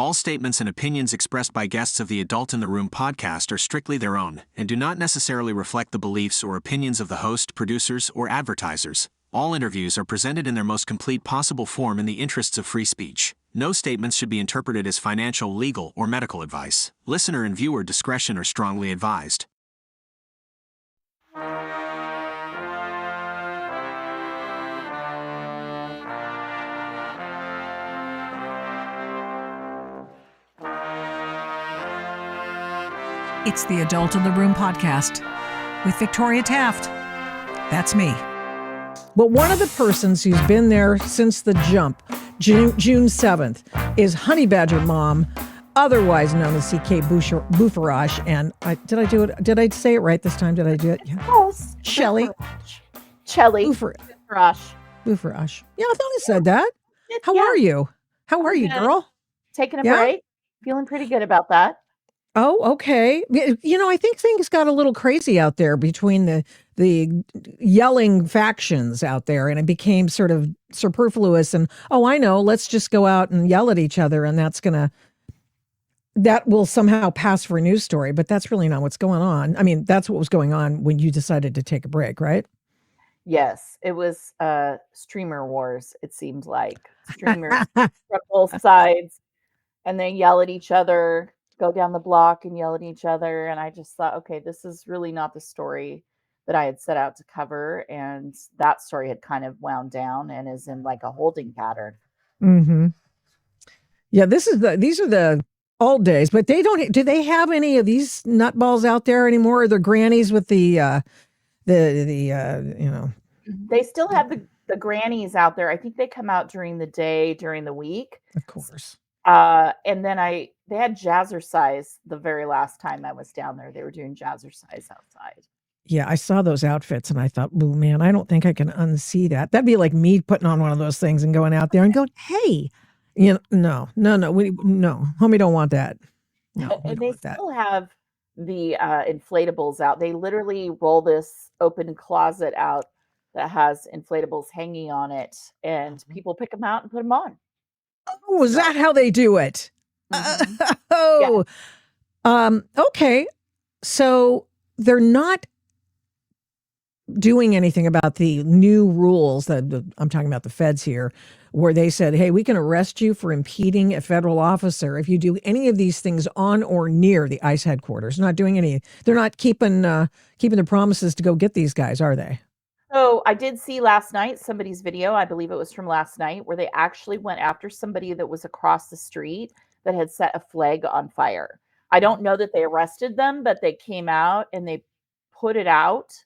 All statements and opinions expressed by guests of the Adult in the Room podcast are strictly their own and do not necessarily reflect the beliefs or opinions of the host, producers, or advertisers. All interviews are presented in their most complete possible form in the interests of free speech. No statements should be interpreted as financial, legal, or medical advice. Listener and viewer discretion are strongly advised. It's the Adult in the Room podcast with Victoria Taft. That's me. But one of the persons who's been there since the jump, June 7th, is Honey Badger Mom, otherwise known as CK Boufferache. And did I do it? Did I say it right this time? Did I do it? Yeah. Yes. Shelly. Chelly Boufferache. Boufferache. Yeah, I thought I said that. How are you? How are you, girl? Taking a break. Feeling pretty good about that. Oh, okay. You know, I think things got a little crazy out there between the yelling factions out there, and it became sort of superfluous. And, oh, I know, let's just go out and yell at each other, and that will somehow pass for a news story. But that's really not what's going on. I mean, that's what was going on when you decided to take a break, right? Yes, it was streamer wars, it seemed like. Streamers from both sides, and they yell at each other, go down the block and yell at each other. And I just thought, okay, this is really not the story that I had set out to cover. And that story had kind of wound down and is in like a holding pattern. Mm-hmm. Yeah, these are the old days, but do they have any of these nutballs out there anymore? Or the grannies with the They still have the grannies out there. I think they come out during the day, during the week. Of course. And then they had jazzercise the very last time I was down there. They were doing jazzercise outside. Yeah, I saw those outfits and I thought, oh man, I don't think I can unsee that. That'd be like me putting on one of those things and going out there and going, hey, no, homie, don't want that. No, and they still have the inflatables out. They literally roll this open closet out that has inflatables hanging on it, and people pick them out and put them on. Oh, is that how they do it? Mm-hmm. Okay. So they're not doing anything about the new rules that I'm talking about, the feds here, where they said, hey, we can arrest you for impeding a federal officer if you do any of these things on or near the ICE headquarters. Not doing any. They're not keeping their promises to go get these guys, are they? So I did see last night somebody's video, I believe it was from last night, where they actually went after somebody that was across the street that had set a flag on fire. I don't know that they arrested them, but they came out and they put it out,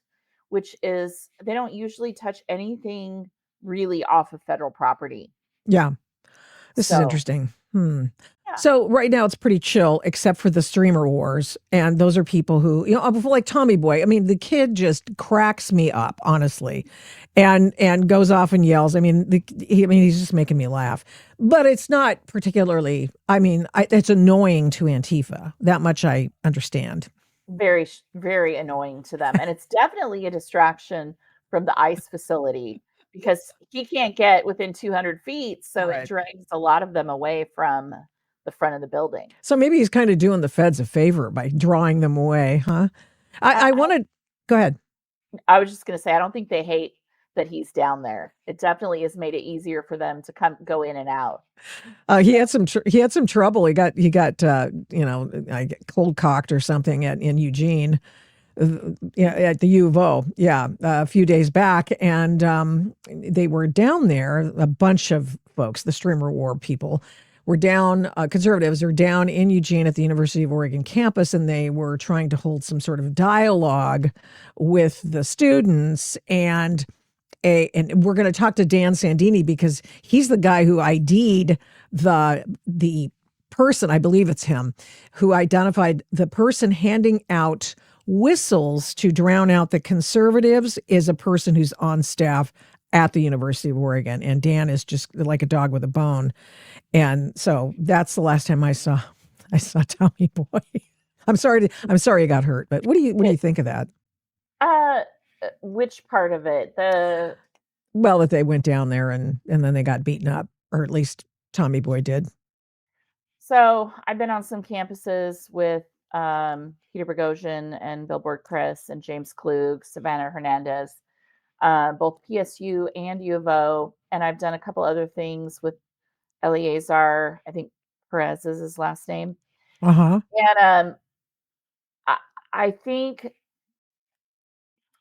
which is, they don't usually touch anything really off of federal property. Yeah. This is interesting. Yeah. So right now it's pretty chill, except for the streamer wars. And those are people who, like Tommy Boy. I mean, the kid just cracks me up, honestly, and goes off and yells. I mean, he's just making me laugh. But it's not particularly, it's annoying to Antifa. That much I understand. Very, very annoying to them. And it's definitely a distraction from the ICE facility because he can't get within 200 feet. So It drags a lot of them away from the front of the building. So maybe he's kind of doing the feds a favor by drawing them away, huh? I want to go ahead. I was just going to say, I don't think they hate that he's down there. It definitely has made it easier for them to go in and out. He had some trouble. He got cold cocked or something in Eugene, at the U of O. Yeah, a few days back, and they were down there. A bunch of folks, the streamer war people, were down. Conservatives are down in Eugene at the University of Oregon campus, and they were trying to hold some sort of dialogue with the students. And we're going to talk to Dan Sandini because he's the guy who ID'd the person, I believe it's him, who identified the person handing out whistles to drown out the conservatives is a person who's on staff at the University of Oregon. And Dan is just like a dog with a bone. And so that's the last time I saw Tommy Boy. I'm sorry he got hurt, but what do you think of that? Which part of it? Well, that they went down there and then they got beaten up, or at least Tommy Boy did. So I've been on some campuses with Peter Boghossian and Billboard Chris and James Klug, Savannah Hernandez, both PSU and U of O. And I've done a couple other things with Eleazar, I think Perez is his last name. Uh-huh. And I, I think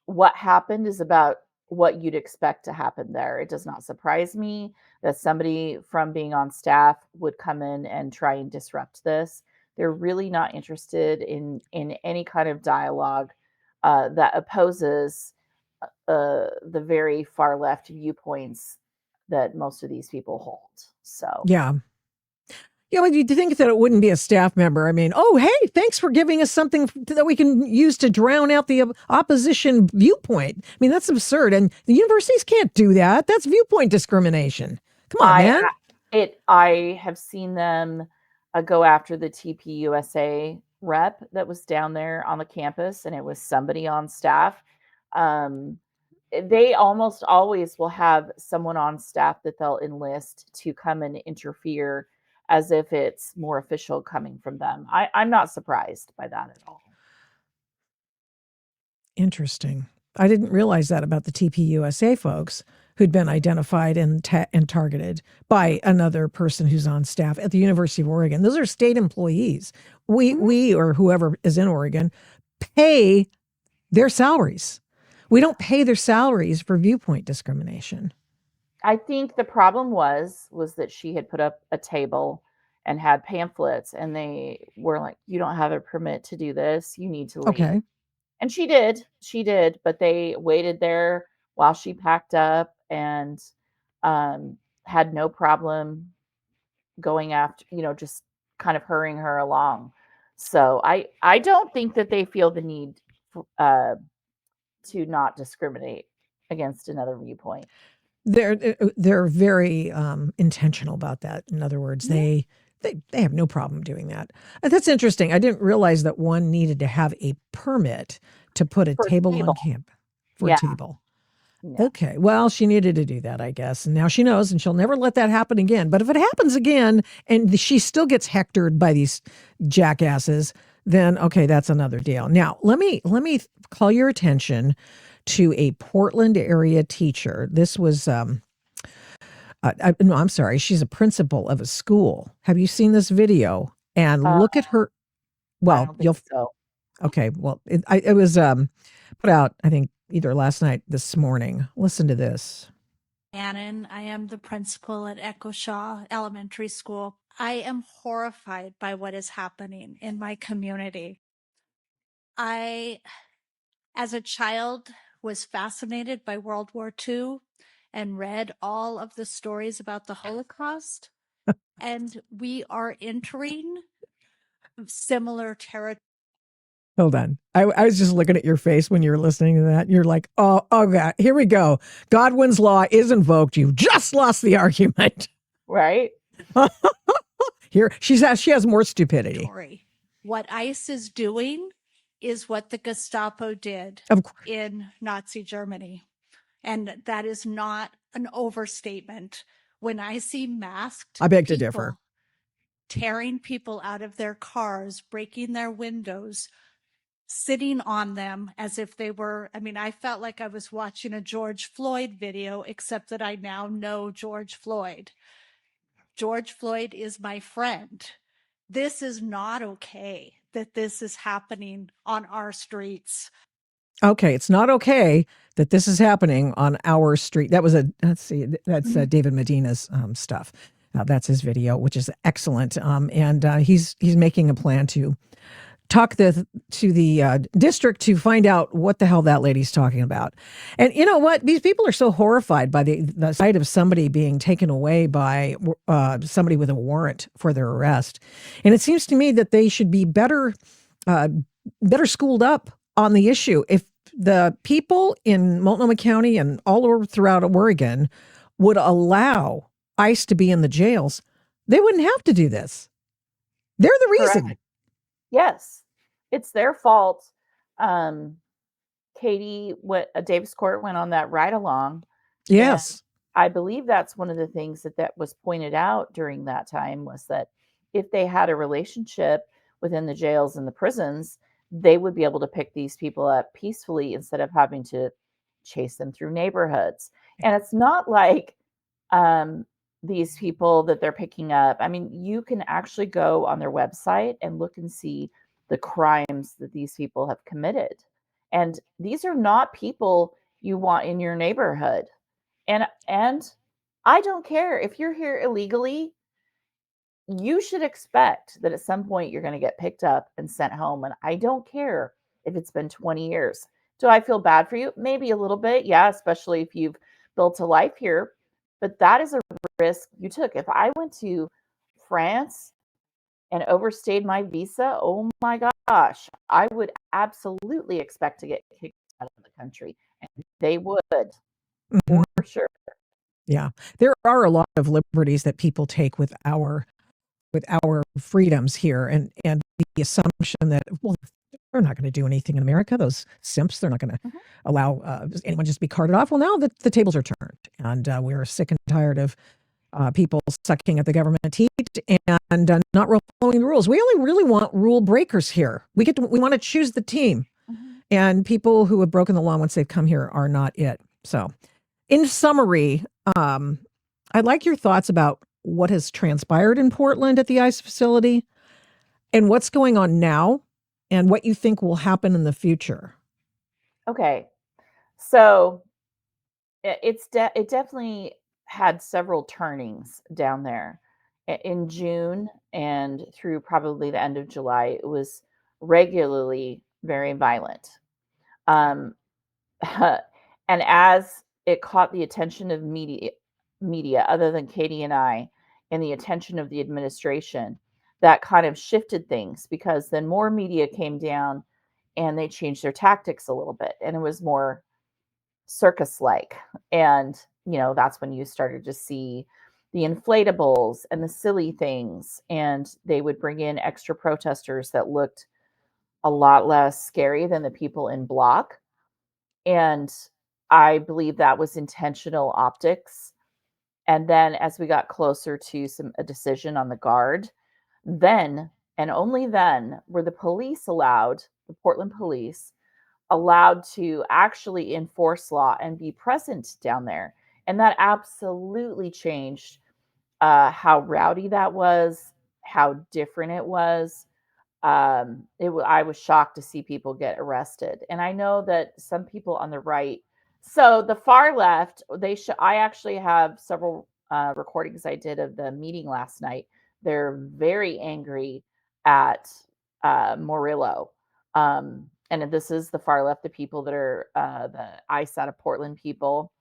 what happened is about what you'd expect to happen there. It does not surprise me that somebody from being on staff would come in and try and disrupt this. They're really not interested in any kind of dialogue that opposes the very far left viewpoints that most of these people hold. So Yeah. Yeah, but you'd think that it wouldn't be a staff member. I mean, oh, hey, thanks for giving us something that we can use to drown out the opposition viewpoint. I mean, that's absurd. And the universities can't do that. That's viewpoint discrimination. Come on, man. I have seen them go after the TPUSA rep that was down there on the campus, and it was somebody on staff. They almost always will have someone on staff that they'll enlist to come and interfere as if it's more official coming from them. I'm not surprised by that at all. Interesting. I didn't realize that about the TPUSA folks who'd been identified and targeted by another person who's on staff at the University of Oregon. Those are state employees. We or whoever is in Oregon pay their salaries. We don't pay their salaries for viewpoint discrimination. I think the problem was that she had put up a table and had pamphlets, and they were like, "You don't have a permit to do this. You need to leave." Okay. And she did, but they waited there while she packed up and had no problem going after, just kind of hurrying her along. So I don't think that they feel the need to not discriminate against another viewpoint. They're very intentional about that. In other words, they have no problem doing that. That's interesting. I didn't realize that one needed to have a permit to put a table on camp for a table. Yeah. Okay. Well, she needed to do that, I guess. And now she knows, and she'll never let that happen again. But if it happens again and she still gets hectored by these jackasses, then okay, that's another deal. Now, let me call your attention to a Portland area teacher. This was no, I'm sorry. She's a principal of a school. Have you seen this video? And look at her. Well, you'll. So. Okay. Well, it was put out, I think, either last night, this morning. Listen to this. Annan, I am the principal at Echo Shaw Elementary School. I am horrified by what is happening in my community. I, as a child, was fascinated by World War II and read all of the stories about the Holocaust. And we are entering similar territory. Hold on. I was just looking at your face when you were listening to that. You're like, oh God, here we go. Godwin's law is invoked. You just lost the argument. Right. Here, she has more stupidity. What ICE is doing is what the Gestapo did in Nazi Germany. And that is not an overstatement. When I see masked I beg to differ. Tearing people out of their cars, breaking their windows, sitting on them as if they were, I felt like I was watching a George Floyd video, except that I now know George Floyd. George Floyd is my friend. This is not okay that this is happening on our streets. Okay, it's not okay that this is happening on our street. That was that's David Medina's stuff. That's his video, which is excellent. And he's making a plan to talk to the district to find out what the hell that lady's talking about. And you know what? These people are so horrified by the sight of somebody being taken away by somebody with a warrant for their arrest. And it seems to me that they should be better schooled up on the issue. If the people in Multnomah County and all over throughout Oregon would allow ICE to be in the jails, they wouldn't have to do this. They're the reason. Correct. Yes, it's their fault. Katie, Davis Court went on that ride along. Yes. I believe that's one of the things that was pointed out during that time was that if they had a relationship within the jails and the prisons, they would be able to pick these people up peacefully instead of having to chase them through neighborhoods. And it's not like um, these people that they're picking up. I mean, you can actually go on their website and look and see the crimes that these people have committed. And these are not people you want in your neighborhood. And I don't care if you're here illegally, you should expect that at some point you're going to get picked up and sent home. And I don't care if it's been 20 years. Do I feel bad for you? Maybe a little bit. Yeah, especially if you've built a life here. But that is a risk you took. If I went to France and overstayed my visa, oh my gosh, I would absolutely expect to get kicked out of the country. And they would, Mhm. for sure. Yeah. There are a lot of liberties that people take with our freedoms here, and the assumption that, well, they're not going to do anything in America. Those simps, they're not going to Mhm. allow anyone just be carted off. Well, now the tables are turned, and we're sick and tired of people sucking at the government teat and not following the rules. We only really want rule breakers here. We want to choose the team, Mhm. and people who have broken the law once they've come here are not it. So, in summary, I'd like your thoughts about what has transpired in Portland at the ICE facility and what's going on now and what you think will happen in the future. Okay. So it definitely had several turnings down there. In June and through probably the end of July, it was regularly very violent. Um, and as it caught the attention of media other than Katie and I, and the attention of the administration, that kind of shifted things because then more media came down and they changed their tactics a little bit, and it was more circus like. And, that's when you started to see the inflatables and the silly things. And they would bring in extra protesters that looked a lot less scary than the people in block. And I believe that was intentional optics. And then as we got closer to a decision on the guard, then and only then were the police allowed, the Portland police, allowed to actually enforce law and be present down there. And that absolutely changed how rowdy that was, how different it was. I was shocked to see people get arrested. And I know that some people on the right, so the far left, I actually have several recordings I did of the meeting last night. They're very angry at Murillo. And this is the far left, the people that are the ICE out of Portland people.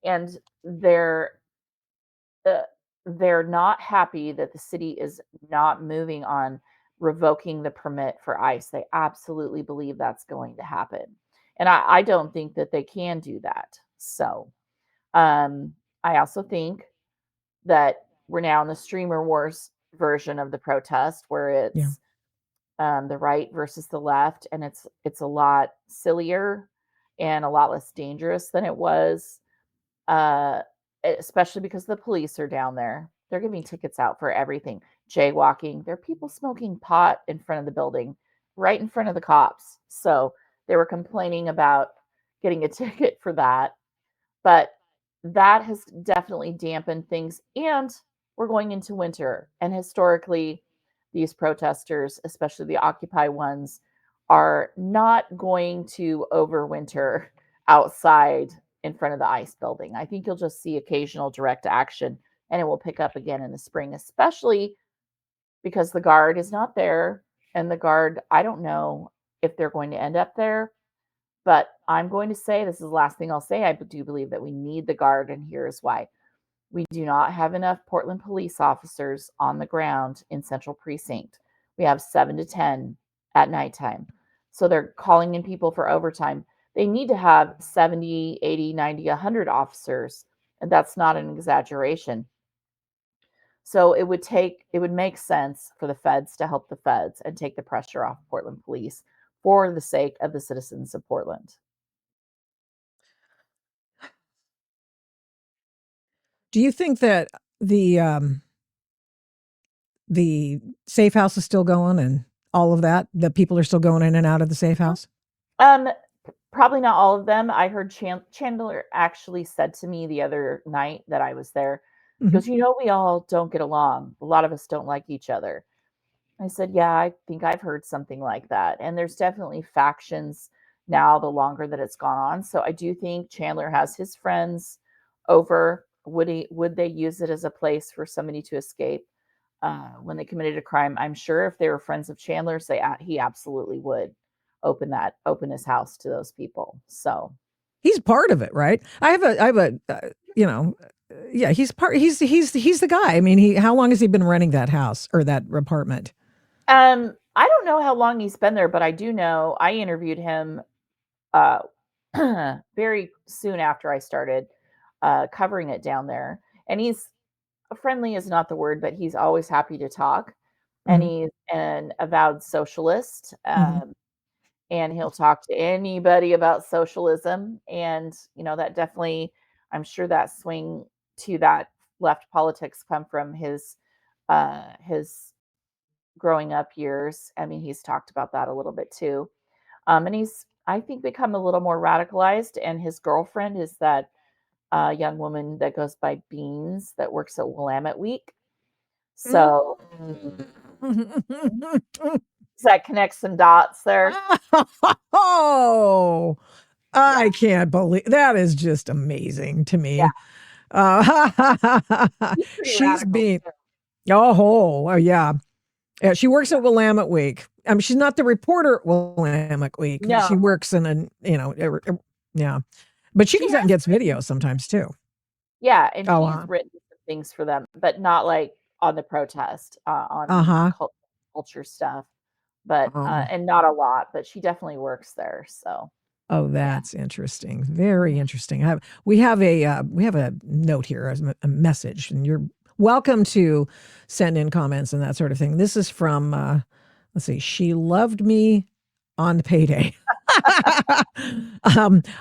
And uh, they're not happy that the city is not moving on revoking the permit for ICE. They absolutely believe that's going to happen. And I don't think that they can do that. So I also think that we're now in the streamer wars version of the protest where Yeah. it's the right versus the left, and it's a lot sillier and a lot less dangerous than it was, uh, especially because the police are down there. They're giving tickets out for everything. Jaywalking. There are people smoking pot in front of the building, right in front of the cops. So they were complaining about getting a ticket for that. But that has definitely dampened things. And we're going into winter. And historically, these protesters, especially the Occupy ones, are not going to overwinter outside in front of the ICE building. I think you'll just see occasional direct action and it will pick up again in the spring, especially because the guard is not there. And the guard, I don't know if they're going to end up there, but I'm going to say this is the last thing I'll say. I do believe that we need the guard, and here's why. We do not have enough Portland police officers on the ground in Central Precinct. We have 7 to 10 at nighttime. So they're calling in people for overtime. They need to have 70, 80, 90, 100 officers, and that's not an exaggeration. So it would make sense for the feds to help the feds and take the pressure off Portland police for the sake of the citizens of Portland. Do you think that the the safe house is still going and all of that? The people are still going in and out of the safe house? Um, Probably not all of them. I heard Chandler actually said to me the other night that I was there, he Mhm. goes, we all don't get along. A lot of us don't like each other. I said, yeah, I think I've heard something like that. And there's definitely factions now the longer that it's gone on. So I do think Chandler has his friends over. Would they use it as a place for somebody to escape when they committed a crime? I'm sure if they were friends of Chandler's, he absolutely would open his house to those people. So He's part of it, right? I have a you know, yeah, he's the guy. I mean, how long has he been renting that house or that apartment? I don't know how long he's been there, but I do know I interviewed him uh, very soon after I started covering it down there. And he's friendly is not the word, but he's always happy to talk. And Mhm. he's an avowed socialist. Mhm. And he'll talk to anybody about socialism. And, that definitely, I'm sure that swing to that left politics come from his growing up years. I mean, he's talked about that a little bit too. And he's, I think, become a little more radicalized. And his girlfriend is that young woman that goes by Beans that works at Willamette Week. So does that connect some dots there? Oh, Yeah, I can't believe that is just amazing to yeah. me. He's pretty She's radical been too. oh yeah. Yeah, she works at Willamette Week. I mean, she's not the reporter at Willamette Week. No, She works in yeah. But she she goes out and has gets written, videos sometimes too. yeah, and Oh, she's written some things for them, but not like on the protest, on uh-huh. culture stuff, but Oh, and not a lot, but she definitely works there. So oh, yeah. that's interesting. Very Mhm. interesting. We have a note here, a message, and you're welcome to send in comments and that sort of thing. This is from let's see, she loved me on payday.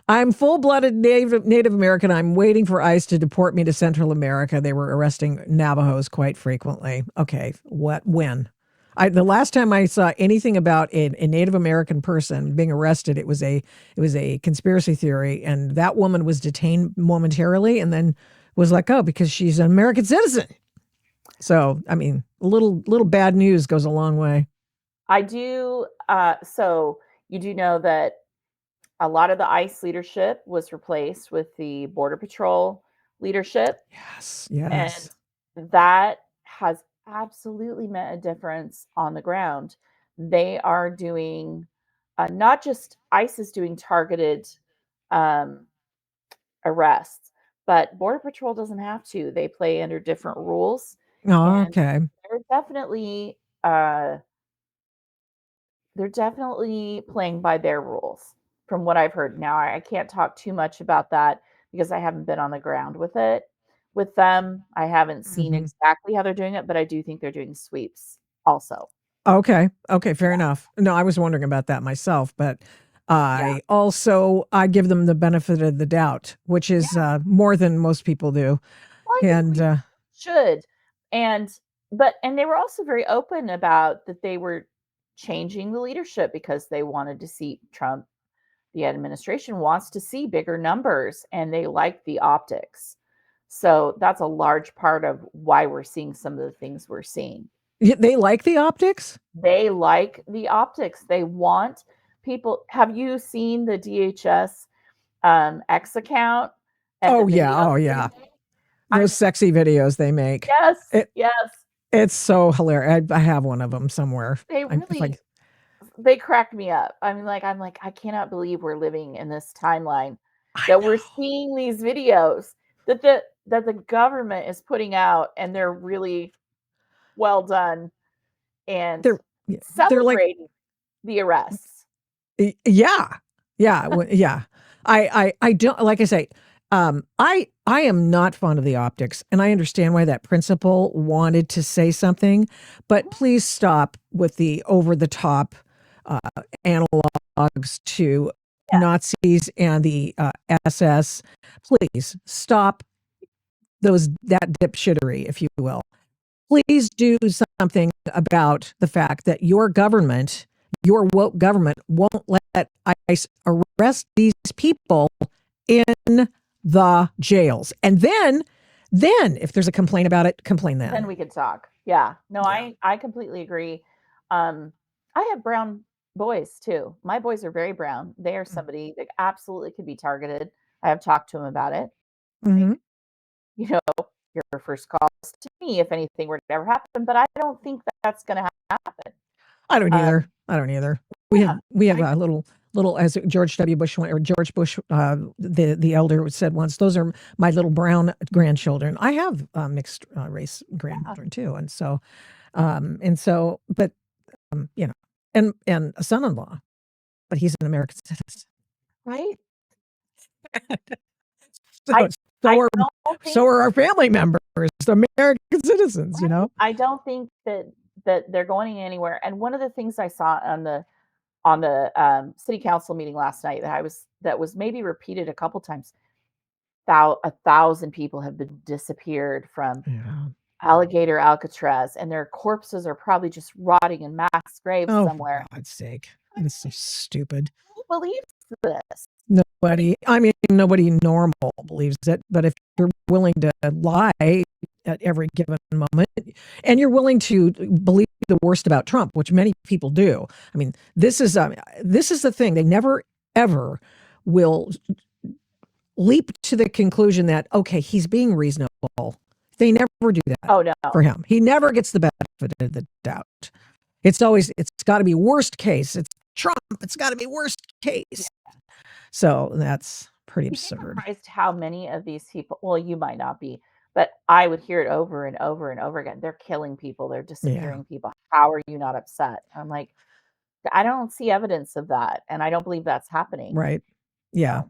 I'm full-blooded Native American. I'm waiting for ICE to deport me to Central America. They were arresting Navajos quite frequently. Okay, when? The last time I saw anything about a Native American person being arrested, it was a conspiracy theory, and that woman was detained momentarily and then was let go because she's an American citizen. So, I mean, little bad news goes a long way. I do. So you do know that a lot of the ICE leadership was replaced with the Border Patrol leadership. Yes, And yes. that has absolutely meant a difference on the ground. They are doing, not just ICE is doing targeted um, arrests, but Border Patrol doesn't have to. They play under different rules, Oh, and okay. they're definitely uh, they're definitely playing by their rules, from what I've heard. Now, I can't talk too much about that because I haven't been on the ground with it with them. I haven't seen Mhm. exactly how they're doing it, but I do think they're doing sweeps also. Okay. Okay, fair enough. No, I was wondering about that myself, but Yeah. I give them the benefit of the doubt, which Yeah. is more than most people do. Well, I think And we should. And they were also very open about that they were changing the leadership because they wanted to see Trump, the administration wants to see bigger numbers and they like the optics. So that's a large part of why we're seeing some of the things we're seeing. they like the optics. They like the optics. They want people. Have you seen the DHS X account and the Oh yeah, videos oh they yeah. make? Those sexy videos they make. Yes, It yes. it's so hilarious. I have one of them somewhere. They If I really they crack me up. I'm like, I cannot believe we're living in this timeline I that we're know. seeing these videos that the government is putting out, and they're really well done and They're yeah, they're like celebrating the arrests. Yeah. Yeah, yeah. I don't like I say, I am not fond of the optics, and I understand why that principal wanted to say something, but please stop with the over the top uh, analogs to Yeah. Nazis and the SS. Please stop that dipshittery, if you will. Please do something about the fact that your government, your woke government, won't let ICE arrest these people in the jails. And then if there's a complaint about it, complain then. Then we could talk. Yeah. No, Yeah. I completely agree. I have brown boys too. My boys are very brown. They are somebody that absolutely could be targeted. I have talked to them about it. Mhm. You know, your first call is to me if anything were to ever happen, but I don't think that's going to happen. I don't either. We Yeah, have a little as George W. Bush or George Bush, the elder said once, those are my little brown grandchildren. I have mixed race grandchildren too, and so but you know, and a son-in-law, but he's an American citizen. right. So, I don't so think are our family members, American citizens. You know, I don't think that they're going anywhere. And one of the things I saw on the city council meeting last night that was maybe repeated a couple times. 1,000 people have been disappeared from yeah. Alligator Alcatraz, and their corpses are probably just rotting in mass graves Oh, somewhere. for God's sake, it's so stupid. Who believes this? Nobody normal believes it. But if you're willing to lie at every given moment, and you're willing to believe the worst about Trump, which many people do. I mean, this is the thing. They never ever will leap to the conclusion that, okay, he's being reasonable. They never do that. Oh no. For him. He never gets the benefit of the doubt. It's got to be worst case. It's Trump. It's got to be worst case. Yeah. So that's pretty absurd. Surprised how many of these people, well, you might not be, but I would hear it over and over and over again. They're killing people. They're disappearing people. How are you not upset? I'm like, I don't see evidence of that. And I don't believe that's happening. Right. Yeah.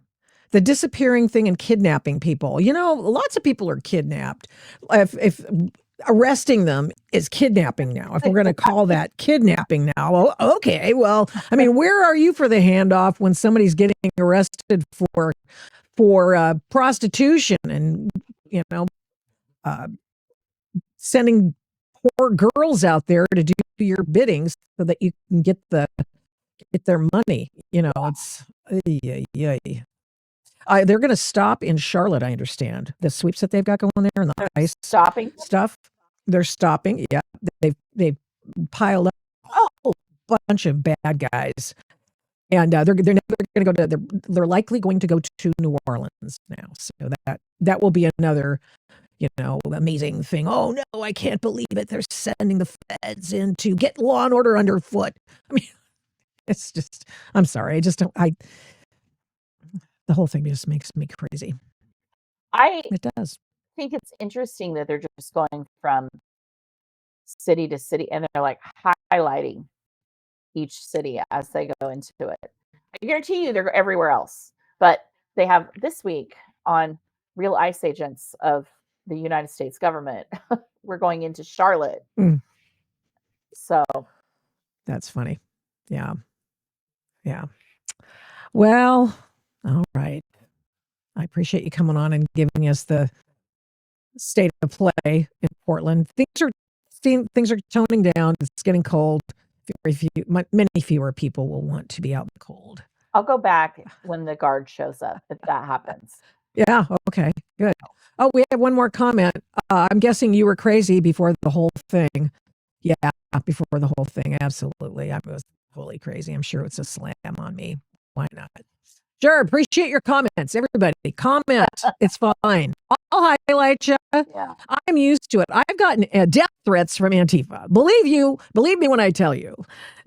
The disappearing thing and kidnapping people. You know, lots of people are kidnapped. If arresting them is kidnapping now, if we're going to call that kidnapping now, well, okay. Well, I mean, where are you for the handoff when somebody's getting arrested for prostitution and, you know, sending poor girls out there to do your bidding so that you can get their money? You know, it's they're going to stop in Charlotte, I understand. The sweeps that they've got going there and the ICE stopping stuff, they're stopping. Yeah, they've piled up a bunch of bad guys, and they're never going to go to. They're likely going to go to New Orleans now. So that will be another, you know, amazing thing. Oh no, I can't believe it. They're sending the feds in to get law and order underfoot. I mean, it's just. I'm sorry. I just don't. The whole thing just makes me crazy. It does. I think it's interesting that they're just going from city to city and they're like highlighting each city as they go into it. I guarantee you they're everywhere else, but they have this week on Real ICE Agents of the United States government. We're going into Charlotte. So that's funny. Yeah. Yeah. Well, all right. I appreciate you coming on and giving us the state of play in Portland. Things are toning down. It's getting cold. Many fewer people will want to be out in the cold. I'll go back when the guard shows up, if that happens. Yeah. Okay. Good. Oh, we have one more comment. I'm guessing you were crazy before the whole thing. Yeah, before the whole thing. Absolutely. I was fully crazy. I'm sure it's a slam on me. Why not? Sure. Appreciate your comments. Everybody, comment. It's fine. I'll highlight you. Yeah. I'm used to it. I've gotten death threats from Antifa. Believe me when I tell you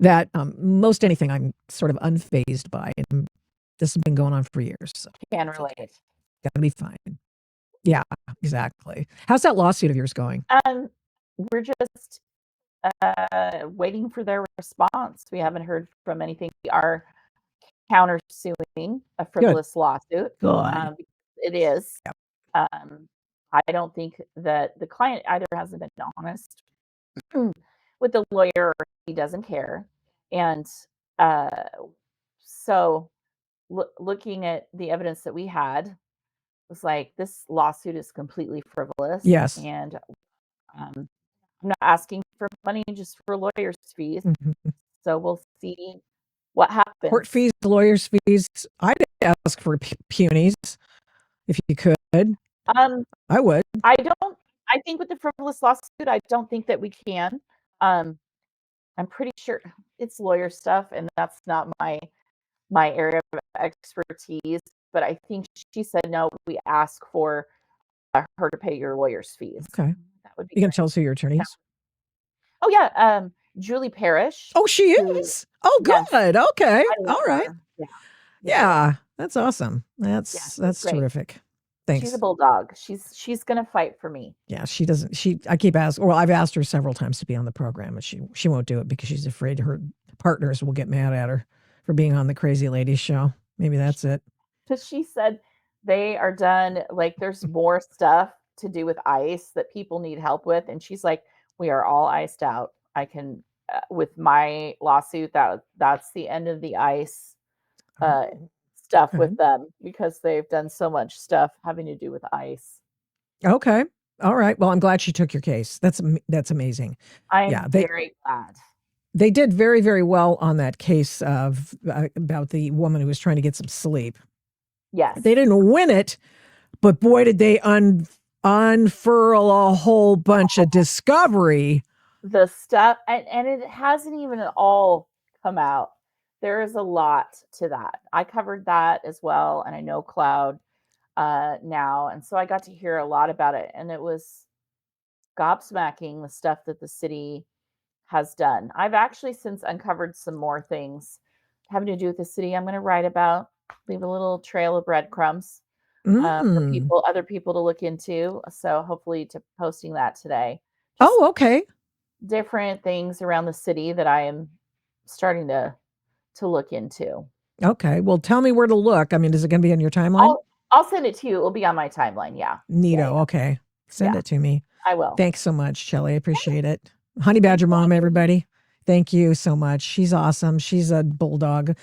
that most anything I'm sort of unfazed by. And this has been going on for years. So Can relate. Gotta be fine. Yeah, exactly. How's that lawsuit of yours going? We're just waiting for their response. We haven't heard from anything. We are countersuing a frivolous lawsuit. Good. It is. Yep. I don't think that the client either hasn't been honest with the lawyer or he doesn't care. And so looking at the evidence that we had, was like, this lawsuit is completely frivolous. Yes. And I'm not asking for money, just for lawyers' fees. Mhm. So we'll see what happens. Court fees, lawyers' fees. I'd ask for punies if you could. I would. I think with the frivolous lawsuit, I don't think that we can. I'm pretty sure it's lawyer stuff, and that's not my area of expertise. But I think she said no. We ask for her to pay your lawyer's fees. Okay. That would be. You can great. tell us who your attorney is. Oh yeah, Julie Parrish. Oh, she is. Oh, Yes. good. Okay. I love All right. her. Yeah. Yeah, that's awesome. That's she's great. terrific. Thanks. She's a bulldog. She's gonna fight for me. Yeah, she doesn't. I keep asking. Well, I've asked her several times to be on the program, and she won't do it because she's afraid her partners will get mad at her for being on the Crazy Ladies show. Maybe that's it. Because she said they are done. Like there's more stuff to do with ICE that people need help with, and she's like, we are all iced out. I can with my lawsuit that's the end of the ICE stuff Okay. with them because they've done so much stuff having to do with ICE. Okay. All right. Well, I'm glad she took your case. That's amazing. I'm very glad. They did very, very well on that case of about the woman who was trying to get some sleep. Yes. They didn't win it, but boy, did they unfurl a whole bunch of discovery. The stuff, and it hasn't even at all come out. There is a lot to that. I covered that as well, and I know Cloud now, and so I got to hear a lot about it, and it was gobsmacking the stuff that the city has done. I've actually since uncovered some more things having to do with the city. I'm going to write about, leave a little trail of breadcrumbs for other people to look into. So hopefully to posting that today. Just okay. Different things around the city that I am starting to look into. Okay. Well, tell me where to look. I mean, is it going to be on your timeline? I'll send it to you. It will be on my timeline. Yeah. Neato. Yeah. Okay. Send it to me. I will. Thanks so much, Shelly. I appreciate it. Honey Badger Mom, everybody. Thank you so much. She's awesome. She's a bulldog.